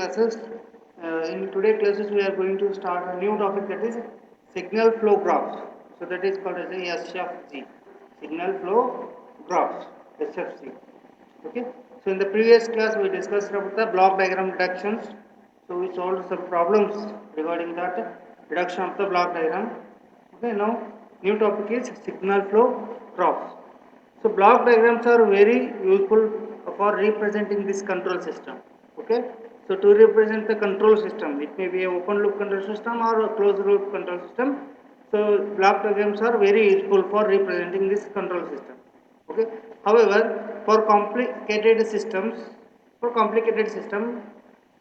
Classes. In today's classes, we are going to start a new topic, that is signal flow graphs. So that is called as a SFG, signal flow graphs, SFG. Okay. So in the previous class, we discussed about the block diagram reductions. So we solved some problems regarding that reduction of the block diagram. Okay. Now new topic is signal flow graphs. So block diagrams are very useful for representing this control system. Okay. So to represent the control system, it may be a open loop control system or a closed loop control system. So block diagrams are very useful for representing this control system. Okay. However, for complicated system,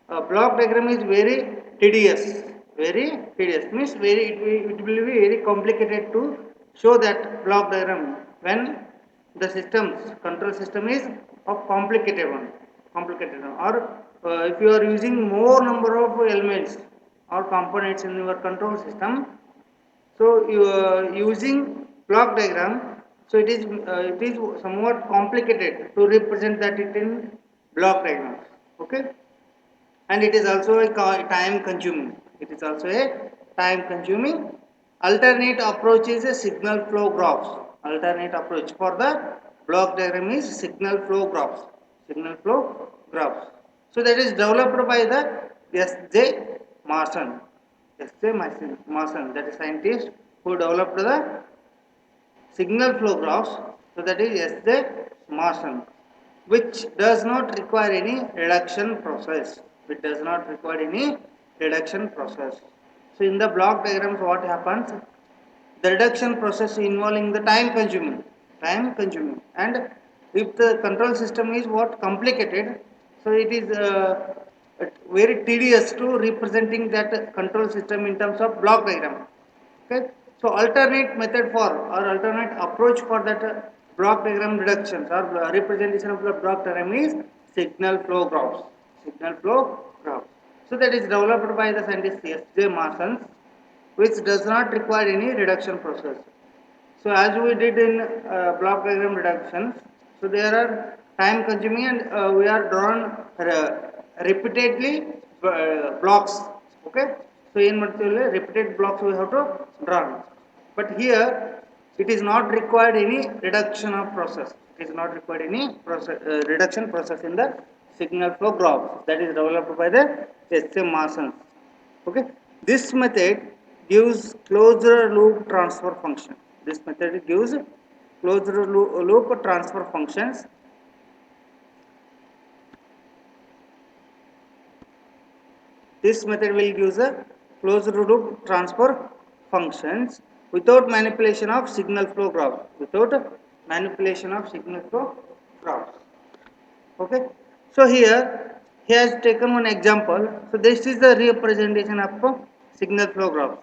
block diagram is very tedious. Very tedious means it will be very complicated to show that block diagram when the systems control system is of complicated one, or if you are using more number of elements or components in your control system. So you using block diagram, so it is somewhat complicated to represent that it in block diagrams. Okay. And it is also a time consuming. It is also a time consuming. Alternate approach is a signal flow graphs. Alternate approach for the block diagram is signal flow graphs. Signal flow graphs. So that is developed by the S.J. Marson. S.J. Marson, that is scientist who developed the signal flow graphs. So that is S.J. Marson, which does not require any reduction process. It does not require any reduction process. So in the block diagrams, what happens? The reduction process involving the time consuming, and if the control system is what complicated, so it is very tedious to representing that control system in terms of block diagram. Okay. So alternate method for or alternate approach for that block diagram reductions or representation of the block diagram is signal flow graphs. Signal flow graphs. So that is developed by the scientist S.J. Marson, which does not require any reduction process. So as we did in block diagram reductions, so there are time consuming, and we are drawn repeatedly blocks. Okay. So in particular repeated blocks we have to draw. But here it is not required any reduction of process. It is not required any reduction process in the signal flow graph that is developed by the S.M. Marson. Okay. This method gives closed loop transfer function. This method gives closed loop transfer functions. This method will use a closed loop transfer functions without manipulation of signal flow graph. Without manipulation of signal flow graphs. Okay. So here he has taken one example. So this is the representation of signal flow graph.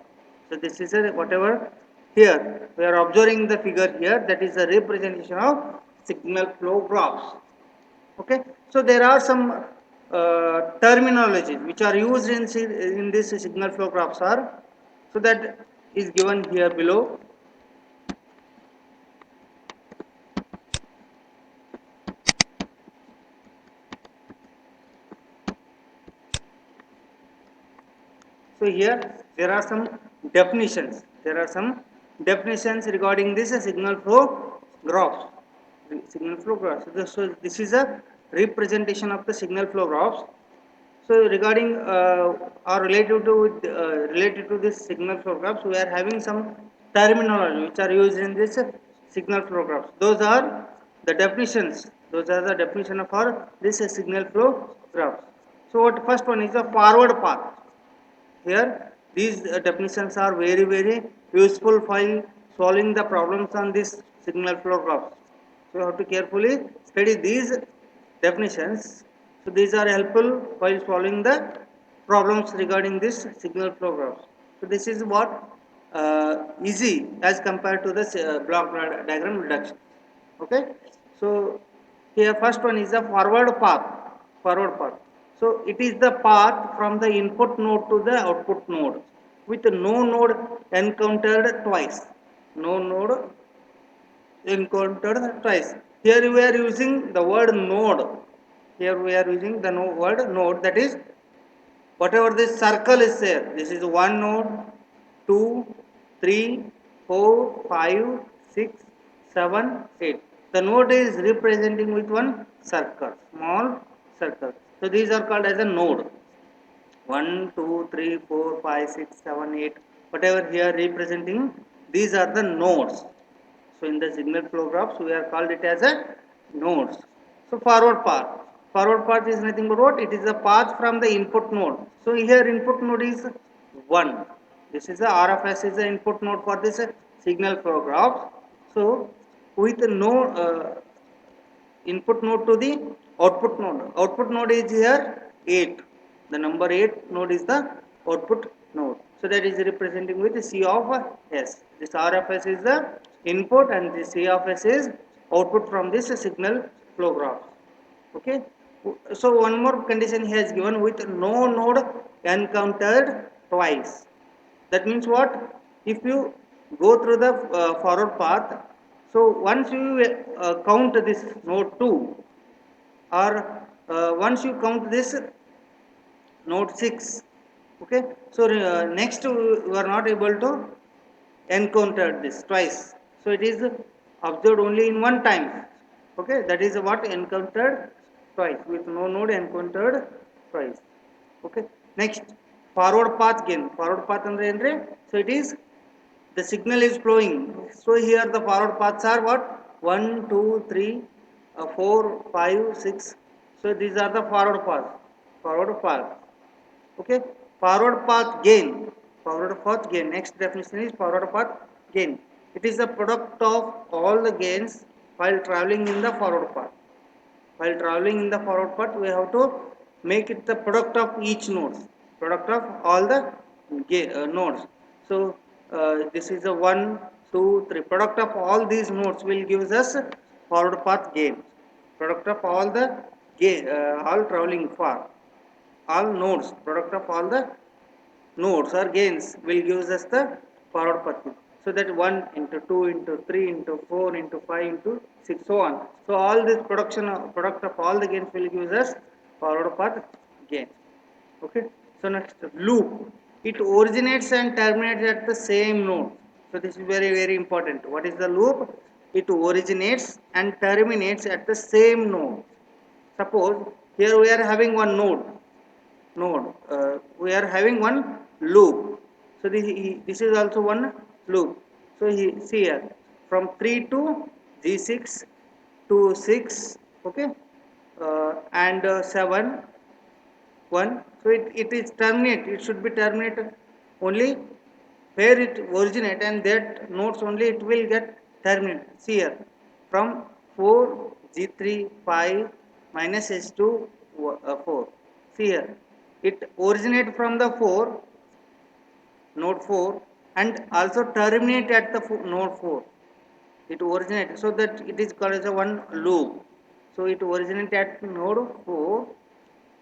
So this is a whatever here we are observing the figure here, that is the representation of signal flow graphs. Okay. So there are some terminologies which are used in this signal flow graphs are, so that is given here below. So here there are some definitions. There are some definitions regarding this signal flow graphs. Signal flow graphs. So this is a representation of the signal flow graphs. So regarding or related to this signal flow graphs, we are having some terminology which are used in this signal flow graphs. Those are the definitions. Those are the definition of our this signal flow graphs. So what first one is a forward path. Here these definitions are very useful while solving the problems on this signal flow graph. So you have to carefully study these definitions. So these are helpful while solving the problems regarding this signal flow graph. So this is what easy as compared to the block diagram reduction. Okay. So here first one is the forward path. Forward path. So it is the path from the input node to the output node with no node encountered twice. No node encountered twice. Here we are using the word node. Here we are using the word node, that is whatever this circle is there, this is one node, 2, 3, 4, 5, 6, 7, 8. The node is representing with one circle, small circle. So these are called as a node. 1, 2, 3, 4, 5, 6, 7, 8, whatever here representing, these are the nodes. So in the signal flow graphs we are called it as a nodes. So forward path. Forward path is nothing but what? It is the path from the input node. So here input node is 1. This is the RFS is the input node for this signal flow graph. So with no input node to the output node. Output node is here 8. The number 8 node is the output node. So that is representing with C of S. This RFS is the input and the C of S is output from this signal flow graph. Okay. So one more condition he has given with no node encountered twice. That means what? If you go through the forward path, so once you count this node 2 or once you count this node 6, okay, so next you are not able to encounter this twice, so it is observed only in one time. Okay, that is what encountered twice, with no node encountered twice. Okay, next forward path gain. Forward path andre andre, so it is the signal is flowing. So here the forward paths are what? 1, 2, 3, 4, 5, 6. So these are the forward paths. Forward path. Okay. Forward path gain. Forward path gain. Next definition is forward path gain. It is the product of all the gains while traveling in the forward path. While traveling in the forward path, we have to make it the product of each node. Product of all the nodes. So this is a 1, 2, 3. Product of all these nodes will give us forward path gain. Product of all the gain, all traveling far, all nodes, product of all the nodes or gains will give us the forward path gain. So that 1 into 2 into 3 into 4 into 5 into 6, so on. So all this product of all the gains will give us forward path gain. Okay. So next loop. It originates and terminates at the same node. So this is very very important. What is the loop? It originates and terminates at the same node. Suppose here we are having one node, we are having one loop. So this is also one loop. So see here from 3 to G6 to 6, okay, and 7, 1. So it is terminate, it should be terminated only where it originate, and that nodes only it will get terminated. See here from 4 G3 5 minus S2 4. See here it originate from the 4 node 4 and also terminate at the node 4. It originates, so that it is called as a one loop. So it originates at node 4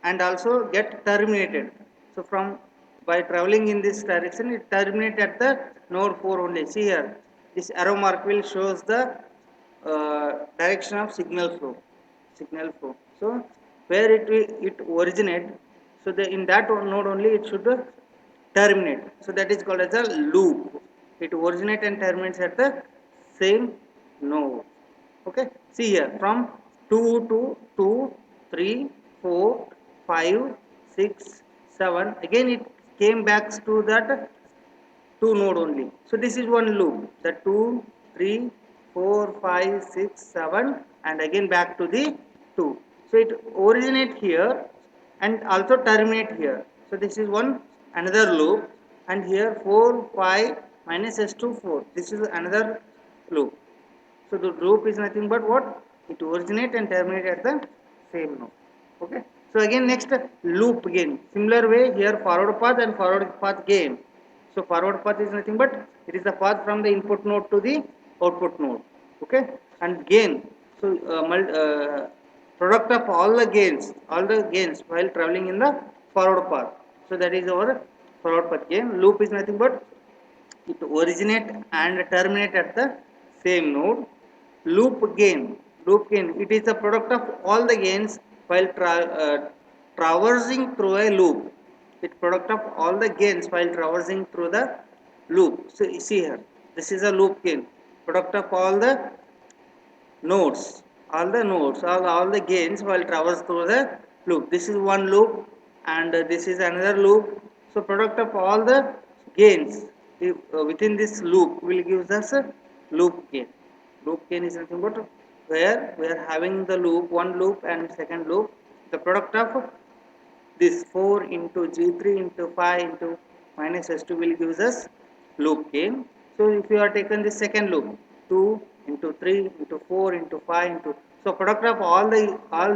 and also get terminated. So from by traveling in this direction, it terminates at the node 4 only. See here, this arrow mark will shows the direction of signal flow. Signal flow. So where it originate, so the in that node only it should terminate. So that is called as a loop. It originates and terminates at the same node. Okay. See here from 2 to 2, 3, 4, 5, 6, 7. Again it came back to that 2 node only. So this is one loop. The 2, 3, 4, 5, 6, 7, and again back to the 2. So it originate here and also terminate here. So this is one another loop, and here 4, 5 minus S2 4. This is another loop. So the loop is nothing but what? It originate and terminate at the same node. Okay. So again next loop gain. Similar way here forward path and forward path gain. So forward path is nothing but it is the path from the input node to the output node. Okay. And gain. So product of all the gains while traveling in the forward path. So that is our forward path gain. Loop is nothing but it originate and terminate at the same node. Loop gain. Loop gain. It is the product of all the gains while traversing through a loop. it product of all the gains while traversing through the loop. So you see here, this is a loop gain, product of all the nodes, all the gains while traverse through the loop. This is one loop and this is another loop. So product of all the gains within this loop will give us a loop gain. Loop gain is nothing but where we are having the loop, one loop and second loop. The product of this 4 into G3 into 5 into minus S2 will give us loop gain. So if you are taken the second loop, 2 into 3 into 4 into 5 into, so product of all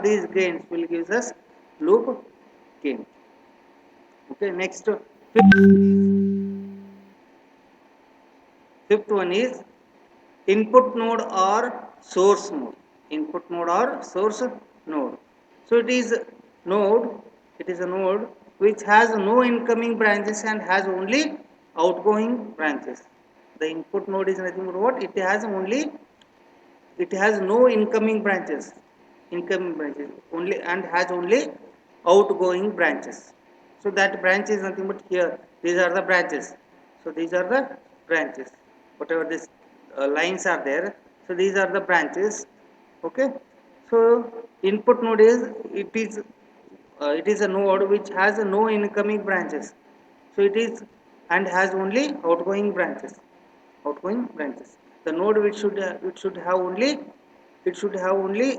these gains will give us loop gain. Okay, next fifth one is input node or source node. Input node or source node. So node, it is a node which has no incoming branches and has only outgoing branches. The input node is nothing but what? It has no incoming branches only and has only outgoing branches. So that branch is nothing but here, these are the branches. So these are the branches, whatever this lines are there, so these are the branches. Okay, so input node is, it is a node which has no incoming branches. So it is and has only outgoing branches. The node which should have only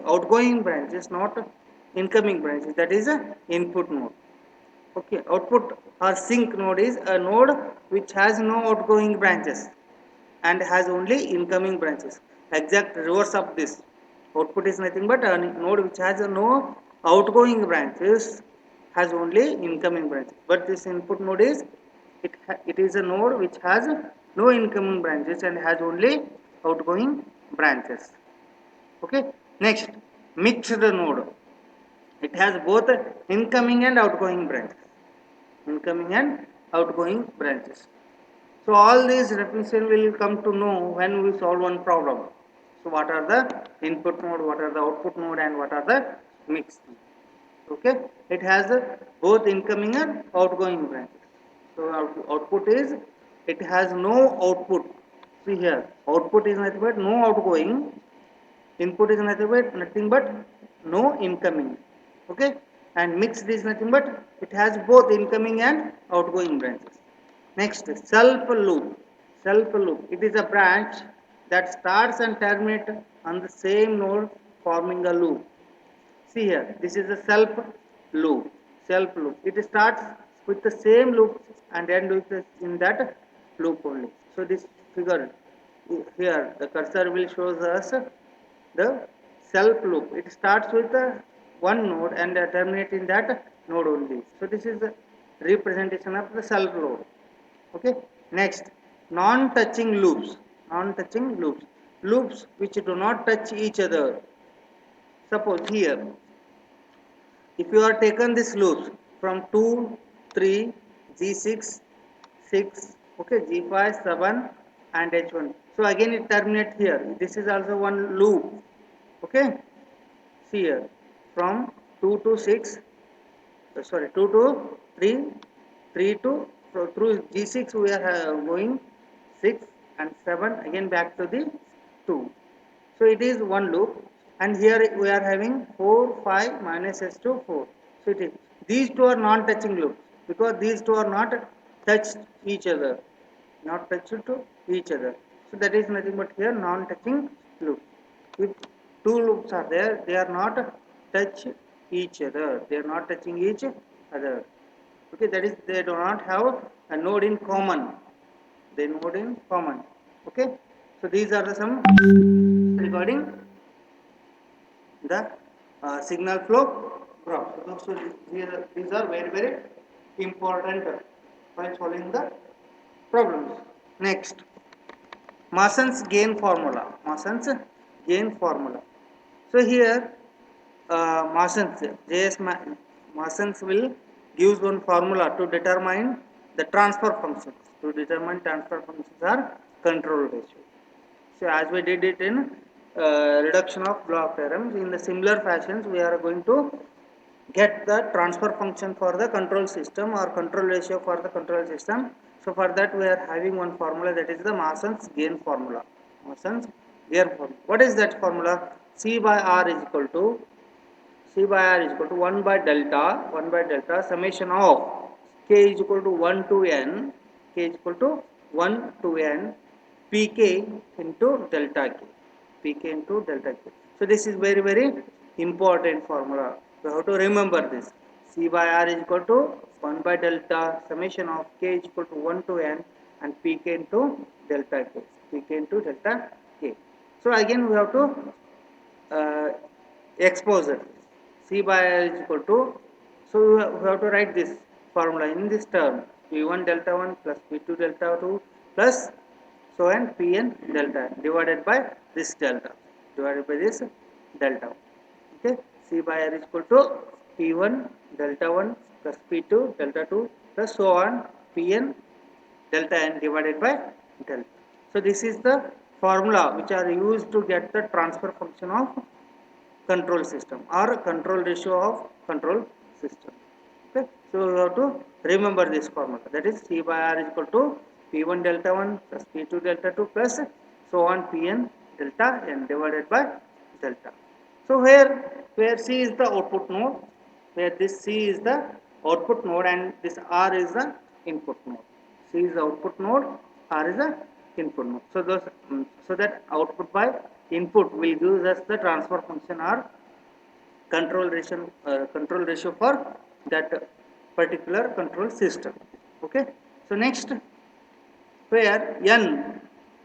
outgoing branches, not incoming branches. That is a input node. Okay, output or sink node is a node which has no outgoing branches and has only incoming branches. Exact reverse of this. Output is nothing but a node which has no outgoing branches, has only incoming branches. But this input node is, it is a node which has no incoming branches and has only outgoing branches. Okay. Next, mixed node. It has both incoming and outgoing branches. Incoming and outgoing branches. So all these definition will come to know when we solve one problem. So what are the input node, what are the output node, and what are the mixed node. Okay, it has both incoming and outgoing branches. So output is, it has no output. See here, output is nothing but no outgoing, input is nothing but no incoming. Okay, and mixed is nothing but it has both incoming and outgoing branches. Next, self loop. Self loop, it is a branch that starts and terminates on the same node, forming a loop. See here, this is a self loop. Self loop, it starts with the same loop and end with in that loop only. So this figure here, the cursor will show us the self loop. It starts with one node and terminates in that node only. So this is the representation of the self loop. Okay, next, non-touching loops. Non-touching loops, loops which do not touch each other. Suppose here, if you are taken this loops from 2, 3, G6, 6, okay, G5, 7 and H1. So again it terminates here. This is also one loop. Okay, see here, from 2 to 6, sorry, 2 to 3, 3 to, so through G6 we are going 6 and 7, again back to the 2. So it is one loop, and here we are having 4, 5 minus S2, 4. So it is, these two are non-touching loops because these two are not touched each other, not touched to each other. So that is nothing but here non-touching loop. If two loops are there, they are not touch each other, they are not touching each other. Okay, that is, they do not have a node in common. They node in common. Okay, so these are the some regarding the signal flow graph. So these are very important while solving the problems. Next, Mason's gain formula. Mason's gain formula. So here, Mason's Mason's will gives one formula to determine the transfer functions. To determine transfer functions are control ratio. So as we did it in reduction of block theorems, in the similar fashions we are going to get the transfer function for the control system or control ratio for the control system. So for that we are having one formula, that is the Mason's gain formula. Mason's gain formula. What is that formula? C by R is equal to 1 by delta summation of k is equal to 1 to n, k is equal to 1 to n, pk into delta k, pk into delta k. So this is very very important formula. You have to remember this. C by R is equal to 1 by delta summation of k is equal to 1 to n and pk into delta k, pk into delta k. So again we have to uh, exposure. C by R is equal to, so we have to write this formula in this term, P1 delta 1 plus P2 delta 2 plus so and Pn delta divided by this delta, divided by this delta. Okay, C by R is equal to P1 delta 1 plus P2 delta 2 plus so on Pn delta n divided by delta. So this is the formula which are used to get the transfer function of control system or control ratio of control system. Okay, so we have to remember this formula, that is C by R is equal to P1 delta 1 plus P2 delta 2 plus so on Pn delta n divided by delta. So where C is the output node, where this C is the output node and this R is the input node. C is the output node, R is the input node. So so that output by input will give us the transfer function or control ratio for that particular control system. Okay. So next, where n,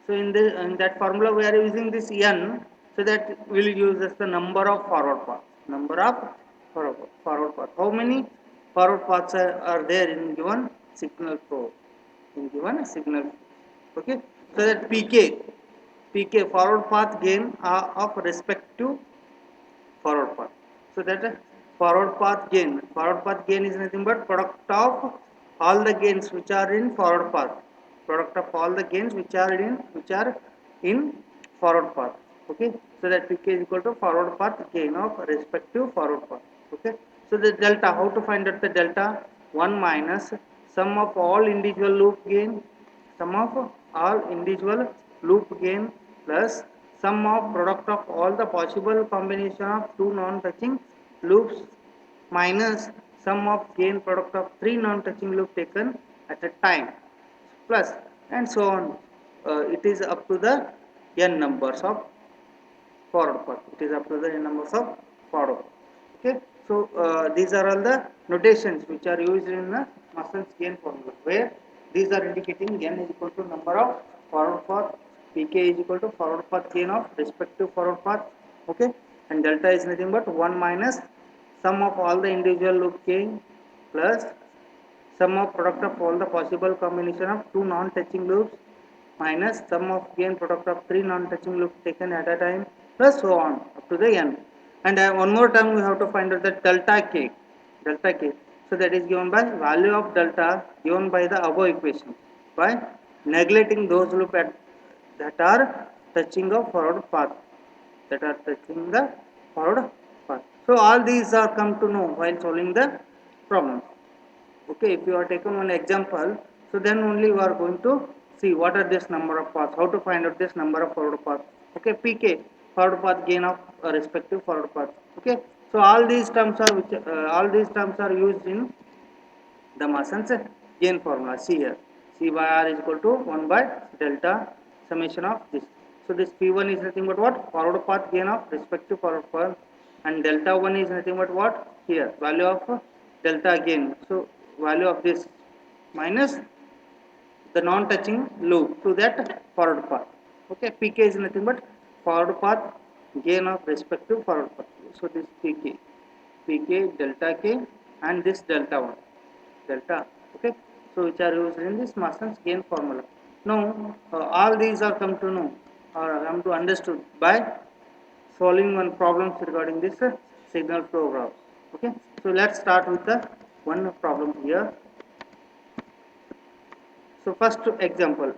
so in that formula we are using this n, so that will use as the number of forward paths, number of forward paths. How many forward paths are there in given signal flow, in given signal? Okay, so that pk forward path gain of respective forward path. So that forward path gain is nothing but product of all the gains which are in forward path, product of all the gains which are in forward path. Okay, so that pk is equal to forward path gain of respective forward path. Okay, so the delta, how to find out the delta? 1 minus sum of all individual loop gain, sum of all individual loop gain plus sum of product of all the possible combination of two non-touching loops minus sum of gain product of three non-touching loop taken at a time plus and so on. It is up to the n numbers of forward path. It is up to the n numbers of forward path. Okay, so these are all the notations which are used in the Mason's gain formula, where these are indicating n is equal to number of forward path, pk is equal to forward path gain of respective forward path. Okay, and delta is nothing but 1 minus sum of all the individual loop gain plus sum of product of all the possible combination of two non-touching loops minus sum of gain product of three non-touching loops taken at a time plus so on up to the n. And one more time we have to find out the delta k, delta k. So that is given by value of delta given by the above equation by neglecting those loops that are touching the forward path, that are touching the forward path. So all these are come to know while solving the problem. Okay, if you are taken one example, so then only you are going to see what are this number of paths, how to find out this number of forward paths. Okay, pk forward path gain of respective forward path. Okay, so all these terms are used in the Mason's gain formula. See here, C by R is equal to 1 by delta summation of this. So this P1 is nothing but what? Forward path gain of respective forward path, and delta 1 is nothing but what? Here, value of delta gain. So value of this minus the non-touching loop to that forward path. Okay, pk is nothing but forward path gain of respective forward path. So this pk delta k and this delta 1 delta. Okay, so which are used in this Mason's gain formula. Now all these are come to know or come to understood by solving one problems regarding this signal flow graph. Okay, so let's start with the one problem here. So first example,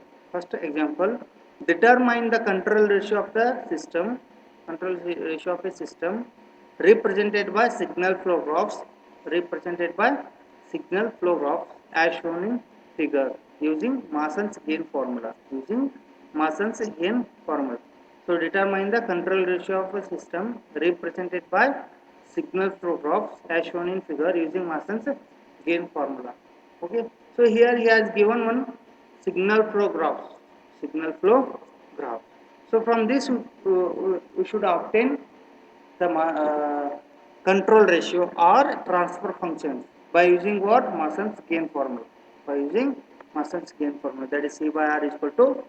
determine the control ratio of the system, control ratio of a system represented by signal flow graphs represented by signal flow graphs as shown in figure using Mason's gain formula. So determine the control ratio of a system represented by signal flow graphs as shown in figure using Mason's gain formula. Okay. So here he has given one signal flow graph. Signal flow graph. So from this we should obtain the control ratio or transfer functions by using what? Mason's gain formula. By using Mason's gain formula, that is C by R is equal to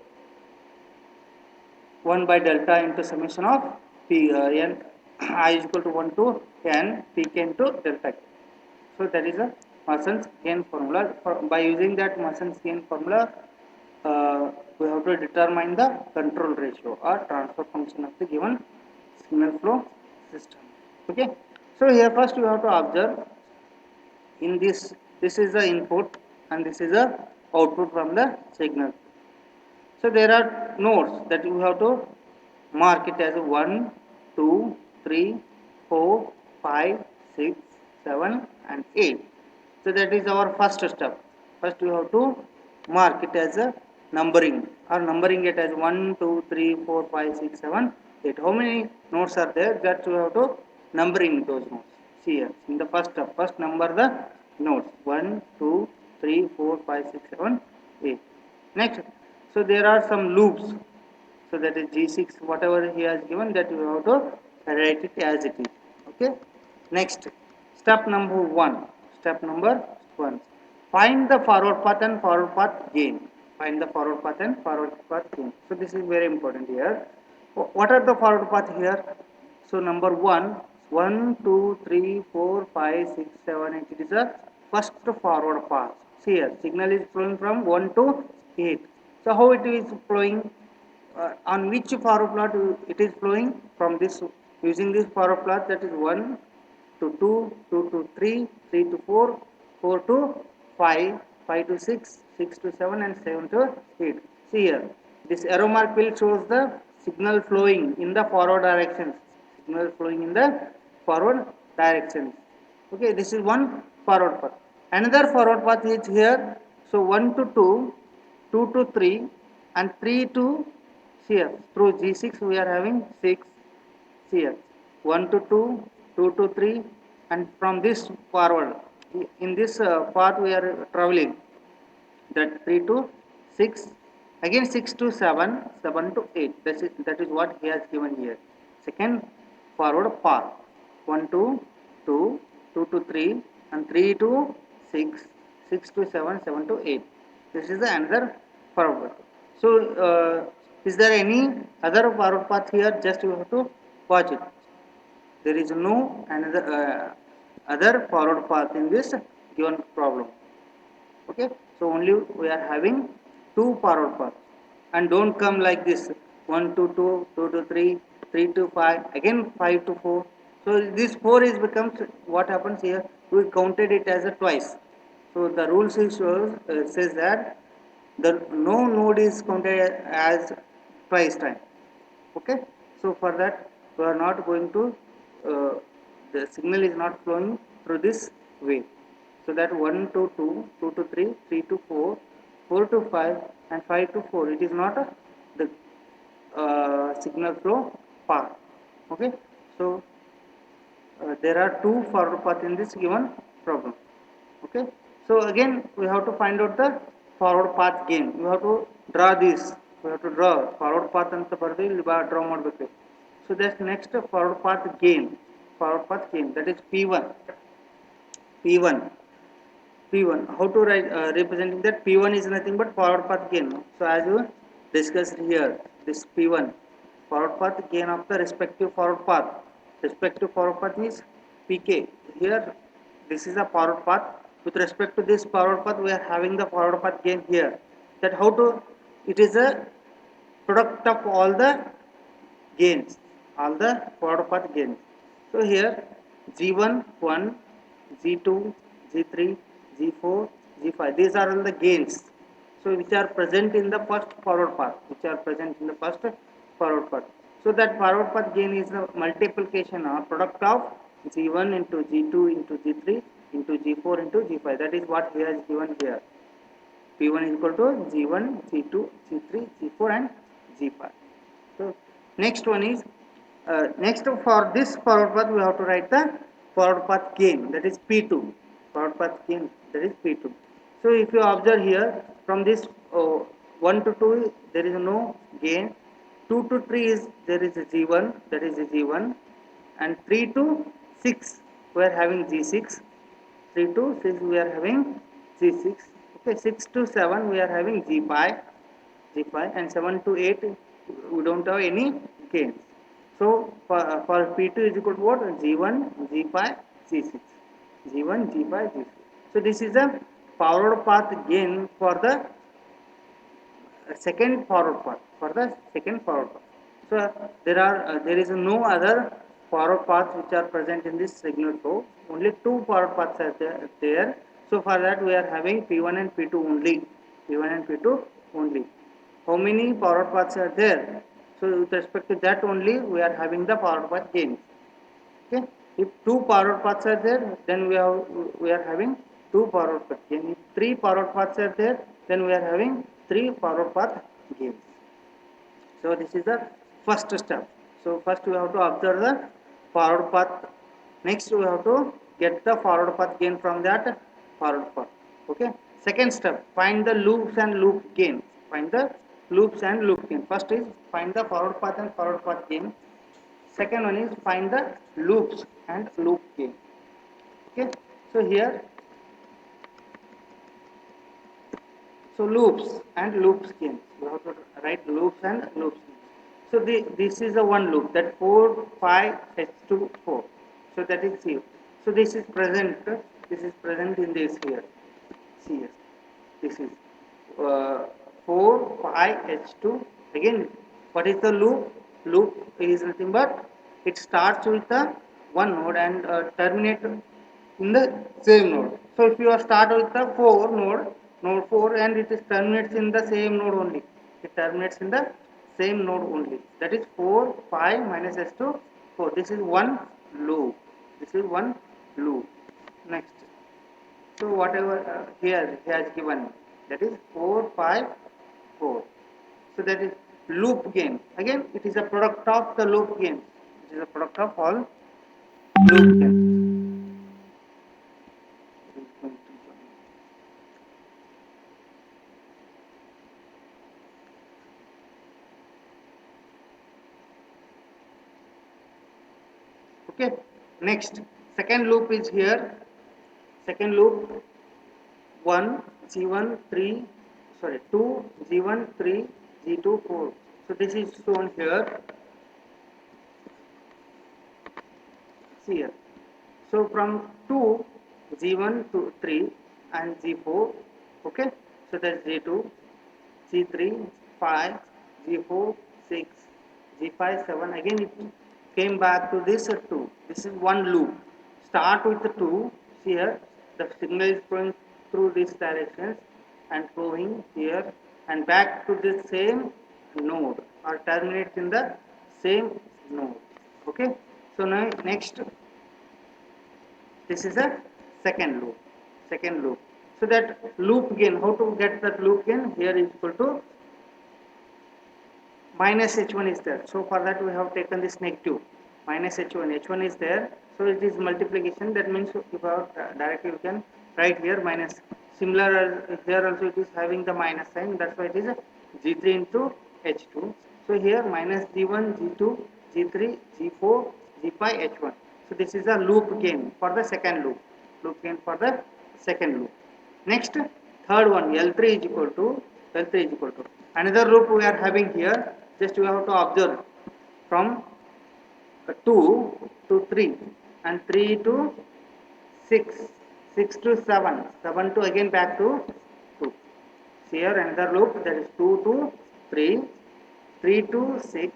1 by delta into summation of P n I is equal to 1 to n Pk into delta K. So that is a Mason's gain formula. By using that Mason's gain formula, we have to determine the control ratio or transfer function of the given signal flow system. Okay. So here first we have to observe in this is the input and this is the output from the signal. So there are nodes that you have to mark it as 1, 2, 3, 4, 5, 6, 7 and 8. So that is our first step. First we have to mark it as a numbering or numbering it as 1, 2, 3, 4, 5, 6, 7, 8. How many nodes are there? That we have to numbering those nodes. See here in the first step. First number the nodes 1, 2, 3, 4, 5, 6, 7, 8. Next, so there are some loops. So that is G6, whatever he has given, that you have to write it as it is. Okay. Next, step number 1. Step number 1. Find the forward path and forward path gain. Find the forward path and forward path gain. So this is very important here. What are the forward path here? So number 1, 1, 2, 3, 4, 5, 6, 7, 8. It is a first forward path. See here, signal is flowing from 1 to 8. So how it is flowing? On which forward path it is flowing? From this, using this forward path, that is 1 to 2, 2 to 3, 3 to 4, 4 to 5, 5 to 6, 6 to 7 and 7 to 8. See here, this arrow mark will shows the signal flowing in the forward direction. Signal flowing in the forward direction. Okay, this is one forward path. Another forward path is here. So 1 to 2, 2 to 3 and 3 to here. Through G6 we are having 6 here. 1 to 2, 2 to 3 and from this forward. In this path we are traveling. That 3 to 6, again 6 to 7, 7 to 8. That is what he has given here. Second forward path 1 to 2, 2 to 3 and 3 to 6, 6 to 7, 7 to 8. This is the another forward. So is there any other forward path here? Just you have to watch it. There is no another other forward path in this given problem. Okay, so only we are having two forward paths and don't come like this 1 to 2, 2 to 3, 3 to 5, again 5 to 4. So this 4 is becomes, what happens here, we counted it as a twice. So the rule says that the no node is counted as twice time. Okay, so for that we are not going to the signal is not flowing through this way. So that 1 to 2, 2 to 3, 3 to 4, 4 to 5 and 5 to 4, it is not the signal flow path. Okay, so there are two forward paths in this given problem. Okay, so again we have to find out the forward path gain. We have to draw this. We have to draw forward path ಅಂತ ಬರೆದು ಇಲ್ಲಿ draw ಮಾಡಬೇಕು. So that's next forward path gain. Forward path gain, that is P1. P1. P1. How to write representing that? P1 is nothing but forward path gain. So as you discussed here, this P1 forward path gain of the respective forward path. Respective forward path means Pk. Here this is a forward path. With respect to this forward path, we are having the forward path gain here. That how to? It is a product of all the gains, all the forward path gains. So here G1, 1, G2, G3, G4, G5. These are all the gains. So which are present in the first forward path. Which are present in the first forward path. So that forward path gain is the multiplication or product of G1 into G2 into G3 into G4 into G5. That is what he has given here. P1 is equal to G1, G2, G3, G4 and G5. So next one is next for this forward path we have to write the forward path gain, that is P2. Forward path gain, that is P2. So if you observe here from this 1 to 2 there is no gain, 2 to 3 is there is a G1, that is a G1, and 3 to 6 we are having G6, 3 to 6 we are having G6, okay, 6 to 7 we are having G5, G5, and 7 to 8 we don't have any gains. So for P2 is equal to what? G1, G5, G6. G1, G5, G6. So this is a forward path gain for the second forward path. For the second forward path. So there is no other forward paths which are present in this signal flow. Only two forward paths are there. So for that we are having P1 and P2 only. P1 and P2 only. How many forward paths are there? So with respect to that only we are having the forward path gains. Okay. If two forward paths are there, then we are having two forward path gains. If three forward paths are there, then we are having three forward path gains. So this is the first step. So first we have to observe the forward path. Next we have to get the forward path gain from that forward path. Okay. Second step, find the loops and loop gain. Find the loops and loop gain. First is find the forward path and forward path gain. Second one is find the loops and loop gain. Okay. So here, so loops and loops gain. You have to write loops and loops gain. So this is a one loop, that 4, 5, H2, 4. So that is here. So this is present. This is present in this here. See here. This is uh, 4, 5, H2. Again, what is the loop? Loop is nothing but it starts with the one node and terminate in the same node. So if you are start with the 4 node 4, and it is terminates in the same node only. It terminates in the same node only. That is 4, 5 minus S2, 4. This is one loop. This is one loop. Next. So whatever here he has given, that is 4, 5, 4. So that is loop gain. Again, it is a product of the loop gain. It is a product of all loop gain. Okay. Next, second loop is here. Second loop 1 G1 3, sorry 2 G1 3 G2 4. So this is shown here. See here. So from 2 G1 to 3 and G4. Okay. So that's G2, G3, 5, G4, 6, G5, 7. Again it came back to this 2. This is one loop. Start with the 2. See here, the signal is flowing through these directions and flowing here and back to the same node or terminates in the same node. Okay. So now next, this is a second loop. Second loop. So that loop gain, how to get that loop gain? Here is equal to minus h1 is there. So for that we have taken this negative minus h1. H1 is there. So it is multiplication. That means if our directly you can write here minus. Similar here also it is having the minus sign. That's why it is G3 into H2. So here minus G1, G2, G3, G4, G5, H1. So this is a loop gain for the second loop. Loop gain for the second loop. Next, third one, L3 is equal to L3 is equal to another loop we are having here. Just you have to observe from 2 to 3 and 3 to 6, 6 to 7, 7 to again back to 2. So here another loop, that is 2 to 3, 3 to 6,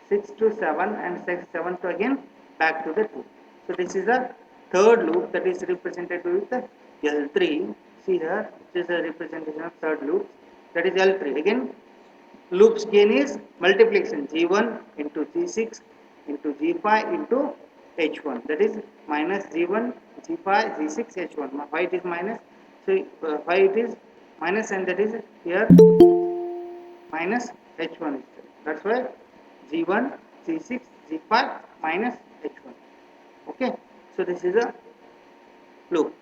6 to 7 and 6, 7 to again back to the 2. So this is the third loop that is represented with L3. See here, this is a representation of third loop, that is L3. Again, loops gain is multiplication G1 into G6 into G5 into H1, that is minus G1, G5, G6, H1. Why it is minus? So why it is minus, and that is here minus H1 is there. That's why G1, G6, G5 minus H1. Okay, so this is a loop.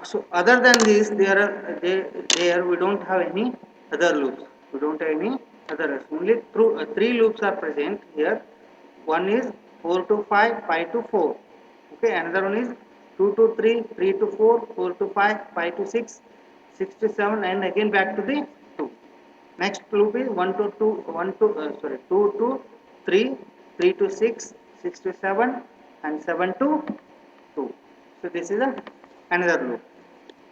So other than this, there we don't have any other loops. We don't have any other loops. Only through three loops are present here. One is 4 to 5, 5 to 4. Okay, another one is 2 to 3, 3 to 4, 4 to 5, 5 to 6, 6 to 7, and again back to the 2. Next loop is 1 to 2, 2 to 3, 3 to 6, 6 to 7, and 7 to 2. So this is another loop.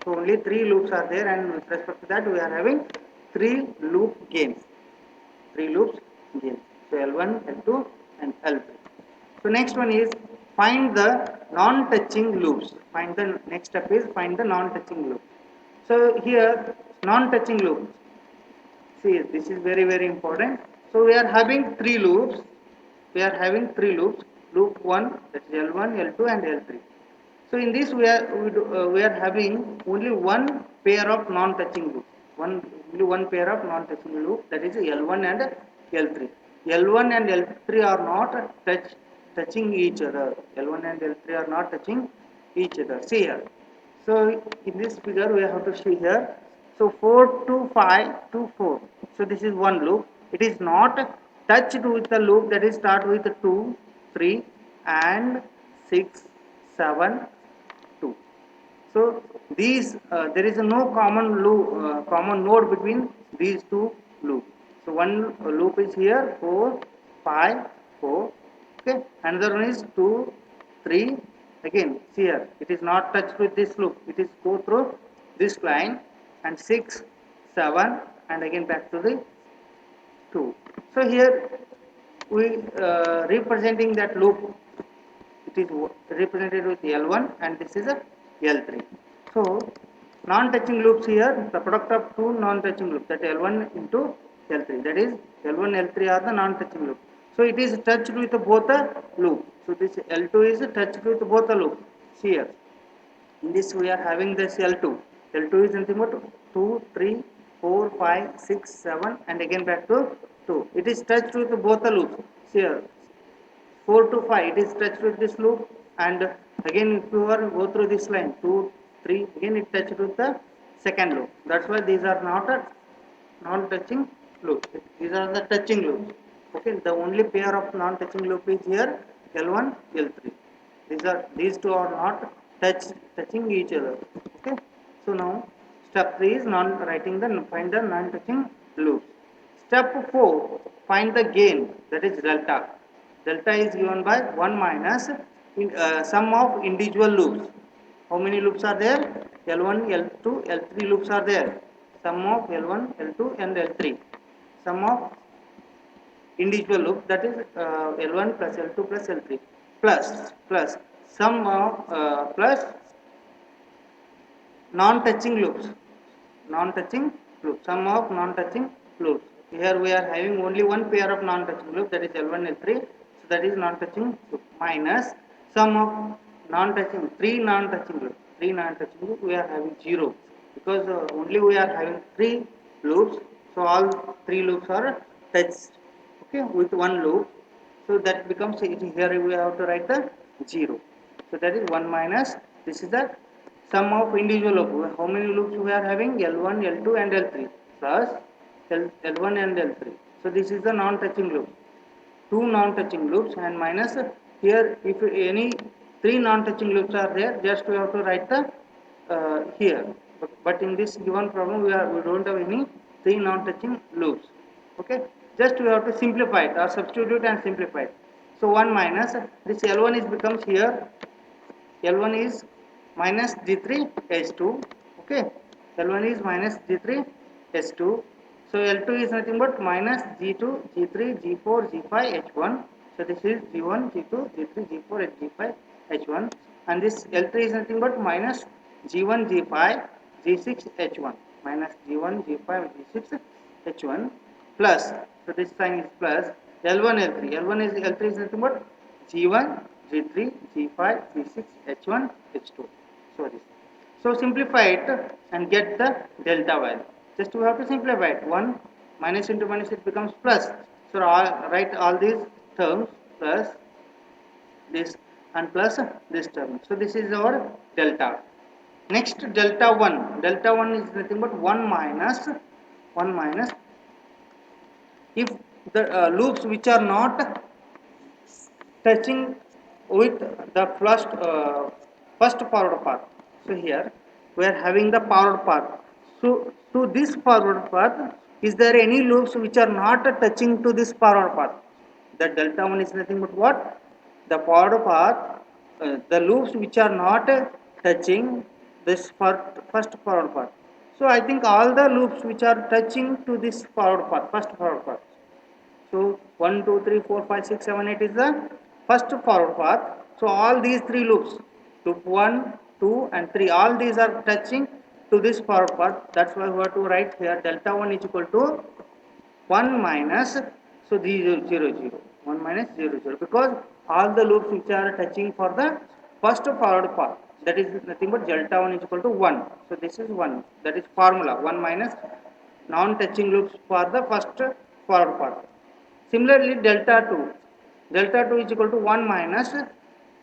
So only three loops are there, and with respect to that, we are having three loop gains. Three loops gains. So L1, L2, and L3. So next one is find the non-touching loops. Find the next step is find the non-touching loop. So here non-touching loops. See, this is very very important. So we are having three loops. We are having three loops. Loop 1, that is L1, L2, and L3. So in this we are having only one pair of non-touching loop. Only one pair of non-touching loop, that is L1 and L3. L1 and L3 are not touching each other. L1 and L3 are not touching each other. See here. So in this figure we have to see here. So 4 to 5 to 4. So this is one loop. It is not touched with the loop that is start with 2, 3 and 6, 7, 2. So these there is no common loop, common node between these two loops. So one loop is here 4, 5, 4. Okay, another one is 2, 3. Again, see here, it is not touched with this loop. It is go through this line, and 6, 7, and again back to the 2. So here we representing that loop, it is represented with L1, and this is a L3. So non-touching loops here, the product of two non-touching loops, that L1 into L3, that is L1 L3 are the non-touching loop. So it is touched with both the loop. So this L2 is touched with both the loop. See here, in this we are having this L2. L2 is nothing but 2, 3, 4, 5, 6, 7, and again back to 2. It is touched with both the loops. See here, 4 to 5 it is touched with this loop, and again if you are go through this line 2, 3, again it touched with the second loop. That's why these are not a non-touching loop. These are the touching loops. Okay, the only pair of non-touching loop is here L1, L3. These two are not touching each other. Okay, so now step 3 is non writing the find the non-touching loops. Step 4, find the gain, that is delta. Delta is given by 1 minus sum of individual loops. How many loops are there? L1, L2, L3 loops are there. Sum of L1, L2, and L3. Sum of individual loop, that is L1 plus L2 plus L3 plus sum of plus non-touching loops. Non-touching loops, sum of non-touching loops. Here we are having only one pair of non-touching loop, that is L1, L3. So that is non-touching loop minus sum of non-touching, three non-touching loops. Three non-touching loops we are having 0, because only we are having three loops. So all three loops are touched, okay, with one loop. So that becomes here we have to write the 0. So that is 1 minus, this is the sum of individual loops. How many loops we are having? L1, L2, and L3 plus L1 and L3. So this is the non-touching loop. Two non-touching loops, and minus here if any three non-touching loops are there, just we have to write the here. But in this given problem we don't have any three non-touching loops. Okay, just we have to simplify it or substitute and simplify it. So 1 minus this L1 is becomes here L1 is minus G3 H2. Okay, L1 is minus G3 H2. So L2 is nothing but minus G2 G3 G4 G5 H1. So this is G1 G2 G3 G4 and G5 H1, and this L3 is nothing but minus G1 G5 G6 H1, minus G1 G5 G6 H1 plus, so this sign is plus L1 L3. L1 is L3 is nothing but G1 G3, G5, G6, H1, H2. So this. So simplify it and get the delta value. Just we have to simplify it. 1 minus into minus it becomes plus. So write all these terms plus this and plus this term. So this is our delta. Next delta 1. Delta 1 is nothing but 1 minus if the loops which are not touching with the first forward path. So here we are having the forward path. So to this forward path, is there any loops which are not touching to this forward path? The delta 1 is nothing but what? The forward path, the loops which are not touching this first forward path. So I think all the loops which are touching to this forward path, first forward path. So 1, 2, 3, 4, 5, 6, 7, 8 is the first forward path. So all these three loops, loop 1, 2 and 3, all these are touching to this forward path. That's why we have to write here delta 1 is equal to 1 minus, so these 0, 0, 1 minus 0, 0, because all the loops which are touching for the first forward path, that is nothing but delta 1 is equal to 1. So this is 1, that is formula 1 minus non-touching loops for the first forward path. Similarly, delta 2 is equal to 1 minus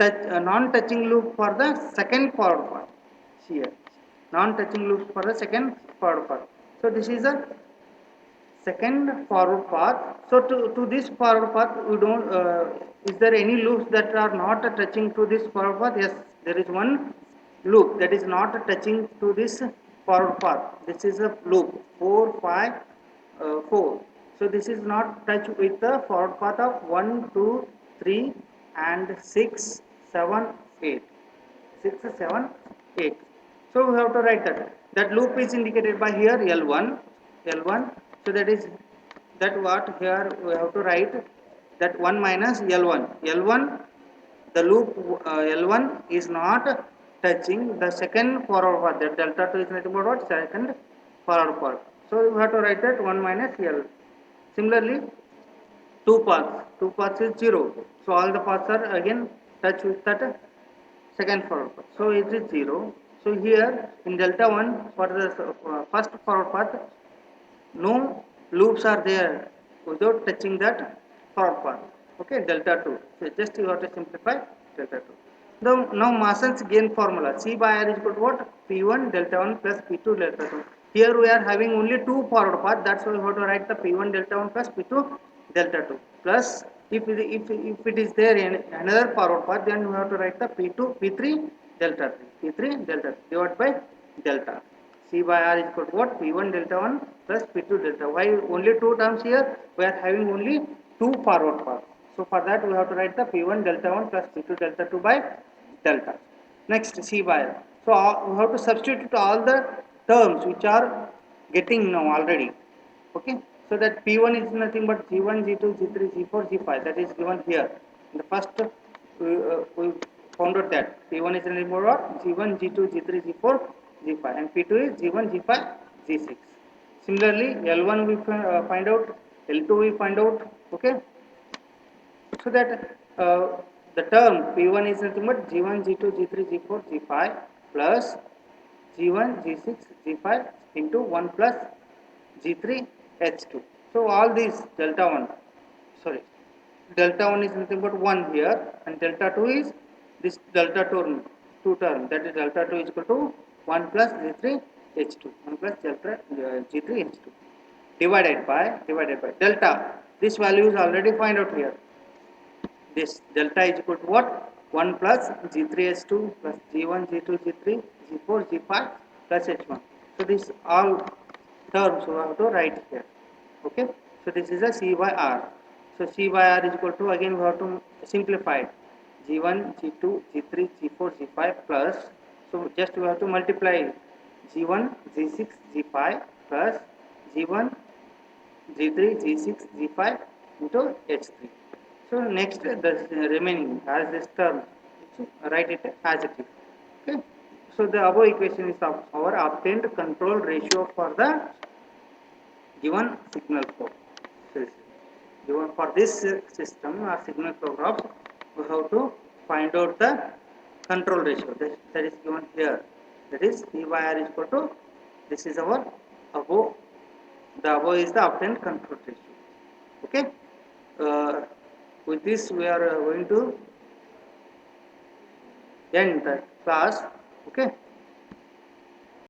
non-touching loop for the second forward path. Here, non-touching loops for the second forward path. So this is a second forward path. So to this forward path, we don't. Is there any loops that are not touching to this forward path? Yes, there is one loop that is not touching to this forward path. This is a loop 4, 5, 4. So this is not touch with the forward path of 1, 2, 3 and 6, 7, 8. 6, 7, 8. So we have to write that. That loop is indicated by here L1. L1. So that is that what here we have to write that 1 minus L1. L1, the loop L1 is not touching the second forward path. That delta 2 is nothing but what? Second forward path. So we have to write that 1 minus L. Similarly, two paths is 0. So all the paths are again touch with that second forward path. So it is 0. So here in delta 1 for the first forward path, no loops are there without touching that forward path. Okay, delta 2. So just you have to simplify delta 2. Now Mason's gain formula, C by R is equal to what? P1 delta 1 plus P2 delta 2. Here we are having only two forward path. That's why we have to write the P1 delta 1 plus P2 delta 2 plus if it is there in another forward path, then we have to write the P2 P3 delta 3 P3 delta 3 divided by delta. C by R is equal to what? P1 delta 1 plus P2 delta. Why only two terms here? We are having only two forward paths. So for that we have to write the P1 delta 1 plus P2 delta 2 by delta. Next C by R. So we have to substitute all the terms which are getting now already. Okay. So that P1 is nothing but G1, G2, G3, G4, G5. That is given here. In the first we found out that P1 is nothing but what? G1, G2, G3, G4, G5, and P2 is G1, G5, G6. Similarly, L1 we find out, L2 we find out. Okay. So that the term P1 is nothing but G1, G2, G3, G4, G5 plus G1, G6, G5 into 1 plus G3, H2. So all these delta 1, sorry, delta 1 is nothing but 1 here, and delta 2 is this delta 2 term, that is delta 2 is equal to 1 plus G3, H2, 1 plus delta G3, H2 divided by delta. This value is already find out here. This delta is equal to what? 1 plus G3H2 plus G1, G2, G3, G4, G5 plus H1. So this all terms we have to write here. Okay. So this is a C by R. So C by R is equal to, again we have to simplify it. G1, G2, G3, G4, G5 plus, so just we have to multiply G1, G6, G5 plus G1, G3, G6, G5 into H3. So next the remaining as this term, write it as it is. Okay. So the above equation is of our obtained control ratio for the given signal flow. So given for this system or signal flow graph, we have to find out the control ratio that is given here. That is P by R is equal to, this is our above, the above is the obtained control ratio. Okay. With this we are going to end the class. Okay.